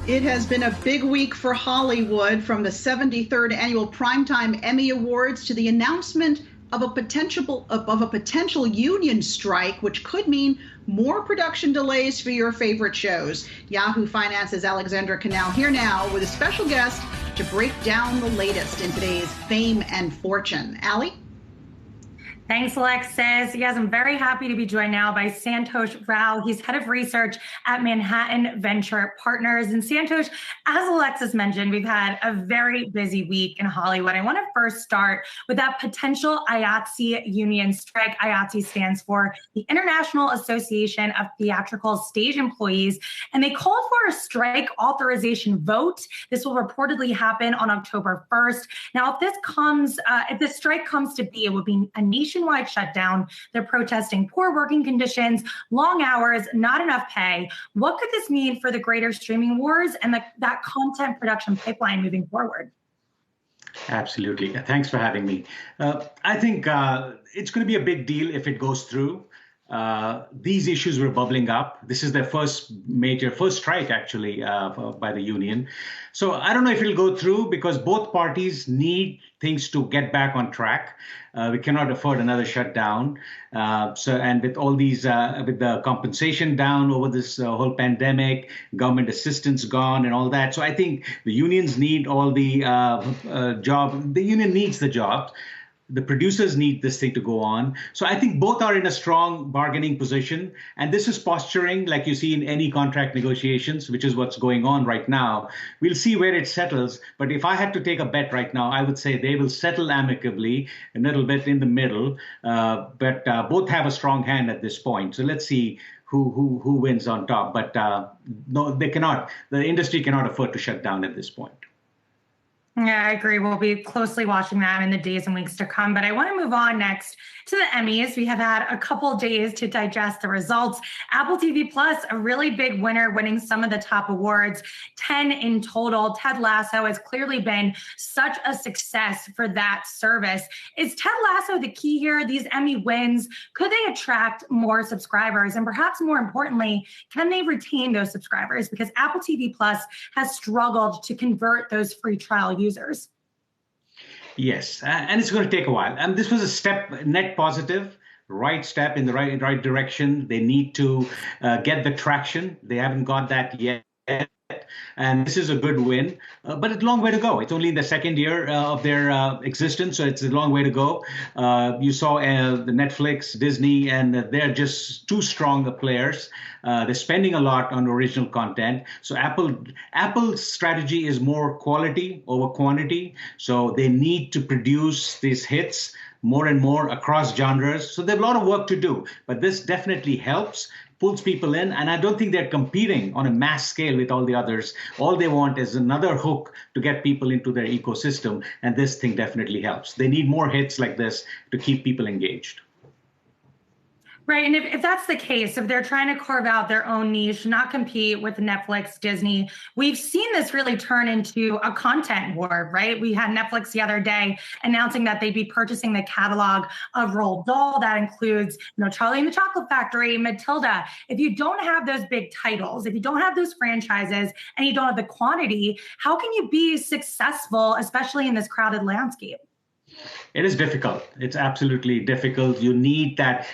It has been a big week for Hollywood, from the 73rd annual Primetime Emmy Awards to the announcement of a potential union strike, which could mean more production delays for your favorite shows. Yahoo Finance's Alexandra Canal here now with a special guest to break down the latest in today's Fame and Fortune. Allie? Thanks, Alexis. Yes, I'm very happy to be joined now by Santosh Rao. He's head of research at Manhattan Venture Partners. And Santosh, as Alexis mentioned, we've had a very busy week in Hollywood. I want to first start with that potential IATSE union strike. IATSE stands for the International Association of Theatrical Stage Employees, and they called for a strike authorization vote. This will reportedly happen on October 1st. Now, if this strike comes to be, it would be a nationwide shutdown. They're protesting poor working conditions, long hours, not enough pay. What could this mean for the greater streaming wars and that content production pipeline moving forward? Absolutely. Thanks for having me. I think it's going to be a big deal if it goes through. These issues were bubbling up. This is their first strike, actually, by the union. So I don't know if it'll go through because both parties need things to get back on track. We cannot afford another shutdown. And with all these, with the compensation down over this whole pandemic, government assistance gone and all that. So I think the unions need all the job. The union needs the jobs. The producers need this thing to go on. So I think both are in a strong bargaining position. And this is posturing like you see in any contract negotiations, which is what's going on right now. We'll see where it settles. But if I had to take a bet right now, I would say they will settle amicably, a little bit in the middle. But both have a strong hand at this point. So let's see who wins on top. But no, they cannot. The industry cannot afford to shut down at this point. Yeah, I agree. We'll be closely watching that in the days and weeks to come. But I want to move on next to the Emmys. We have had a couple days to digest the results. Apple TV Plus, a really big winner, winning some of the top awards, 10 in total. Ted Lasso has clearly been such a success for that service. Is Ted Lasso the key here? These Emmy wins, could they attract more subscribers? And perhaps more importantly, can they retain those subscribers? Because Apple TV Plus has struggled to convert those free trial users. Yes, and it's going to take a while. And this was a net positive, right step in the right direction. They need to get the traction. They haven't got that yet. And this is a good win, but it's a long way to go. It's only in the second year of their existence, so it's a long way to go. You saw the Netflix, Disney, and they're just too strong players. They're spending a lot on original content. So Apple's strategy is more quality over quantity. So they need to produce these hits more and more across genres. So they have a lot of work to do, but this definitely helps. Pulls people in, and I don't think they're competing on a mass scale with all the others. All they want is another hook to get people into their ecosystem, and this thing definitely helps. They need more hits like this to keep people engaged. Right. And if that's the case, if they're trying to carve out their own niche, not compete with Netflix, Disney, we've seen this really turn into a content war, right? We had Netflix the other day announcing that they'd be purchasing the catalog of Roald Dahl. That includes, Charlie and the Chocolate Factory, Matilda. If you don't have those big titles, if you don't have those franchises, and you don't have the quantity, how can you be successful, especially in this crowded landscape? It is difficult. It's absolutely difficult. You need that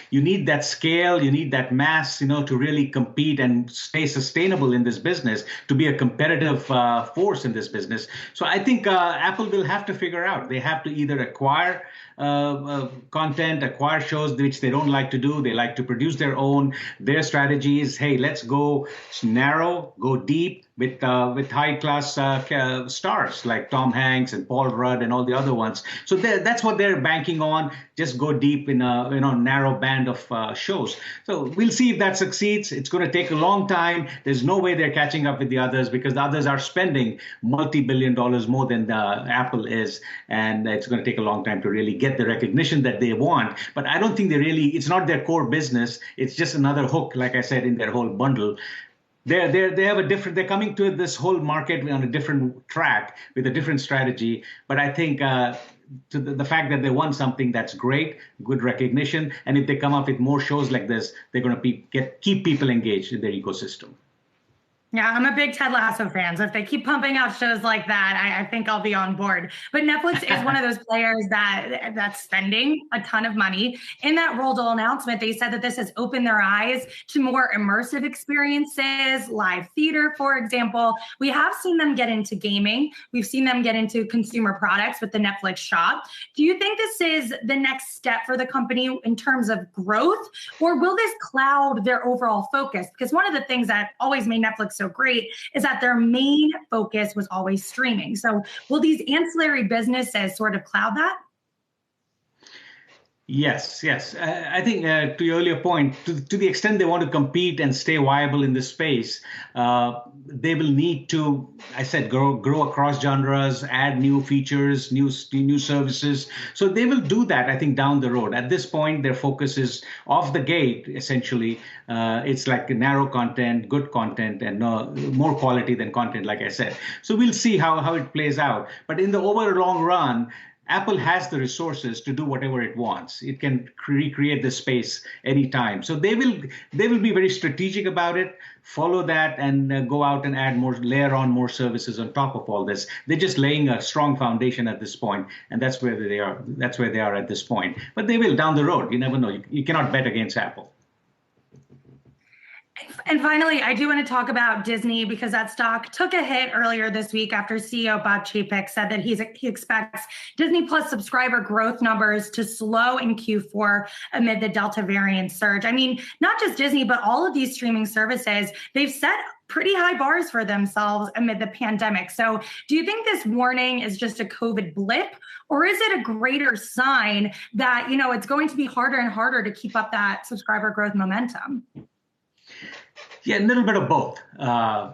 scale, you need that mass, to really compete and stay sustainable in this business, to be a competitive force in this business. So I think Apple will have to figure out. They have to either acquire content, acquire shows which they don't like to do. They like to produce their own. Their strategy is, hey, let's go narrow, go deep with high-class stars like Tom Hanks and Paul Rudd and all the other ones. So that's what they're banking on. Just go deep in a narrow band of shows. So we'll see if that succeeds. It's going to take a long time. There's no way they're catching up with the others because the others are spending multi-billion dollars more than Apple is, and it's going to take a long time to really get the recognition that they want. But I don't think it's not their core business. It's just another hook, like I said, in their whole bundle. They're coming to this whole market on a different track with a different strategy. But I think to the fact that they won something, that's great, good recognition. And if they come up with more shows like this, they're going to keep people engaged in their ecosystem. Yeah, I'm a big Ted Lasso fan. So if they keep pumping out shows like that, I think I'll be on board. But Netflix is one of those players that's spending a ton of money. In that roll deal announcement, they said that this has opened their eyes to more immersive experiences, live theater, for example. We have seen them get into gaming. We've seen them get into consumer products with the Netflix Shop. Do you think this is the next step for the company in terms of growth, or will this cloud their overall focus? Because one of the things that always made Netflix so great is that their main focus was always streaming. So will these ancillary businesses sort of cloud that? Yes, yes. I think to your earlier point, to the extent they want to compete and stay viable in this space, they will need to, I said, grow across genres, add new features, new services. So they will do that, I think, down the road. At this point, their focus is off the gate, essentially. It's like narrow content, good content, and more quality than content, like I said. So we'll see how it plays out. But in the over long run, Apple has the resources to do whatever it wants. It can recreate the space anytime. So they will be very strategic about it, follow that, and go out and add more, layer on more services on top of all this. They're just laying a strong foundation at this point, and that's where they are. That's where they are at this point. But they will down the road. You never know. You cannot bet against Apple. And finally, I do want to talk about Disney because that stock took a hit earlier this week after CEO Bob Chapek said that he expects Disney Plus subscriber growth numbers to slow in Q4 amid the Delta variant surge. I mean, not just Disney, but all of these streaming services, they've set pretty high bars for themselves amid the pandemic. So do you think this warning is just a COVID blip, or is it a greater sign that, it's going to be harder and harder to keep up that subscriber growth momentum? Yeah, a little bit of both.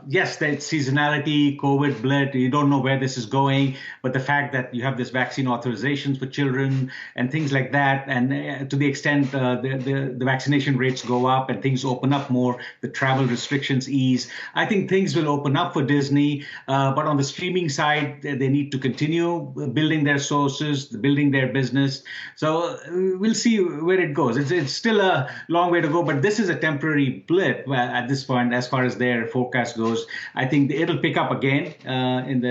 Yes, that seasonality, COVID bled, you don't know where this is going, but the fact that you have this vaccine authorizations for children and things like that, and to the extent the vaccination rates go up and things open up more, the travel restrictions ease, I think things will open up for Disney. But on the streaming side, they need to continue building their sources, building their business. So we'll see where it goes. It's still a long way to go, but this is a temporary blip at this point as far as their forecast goes. I think it'll pick up again in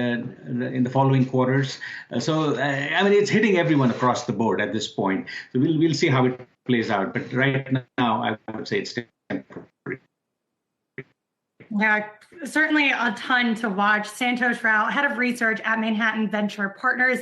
the following quarters. I mean, it's hitting everyone across the board at this point. So we'll see how it plays out. But right now, I would say it's temporary. Yeah, certainly a ton to watch. Santosh Rao, head of research at Manhattan Venture Partners.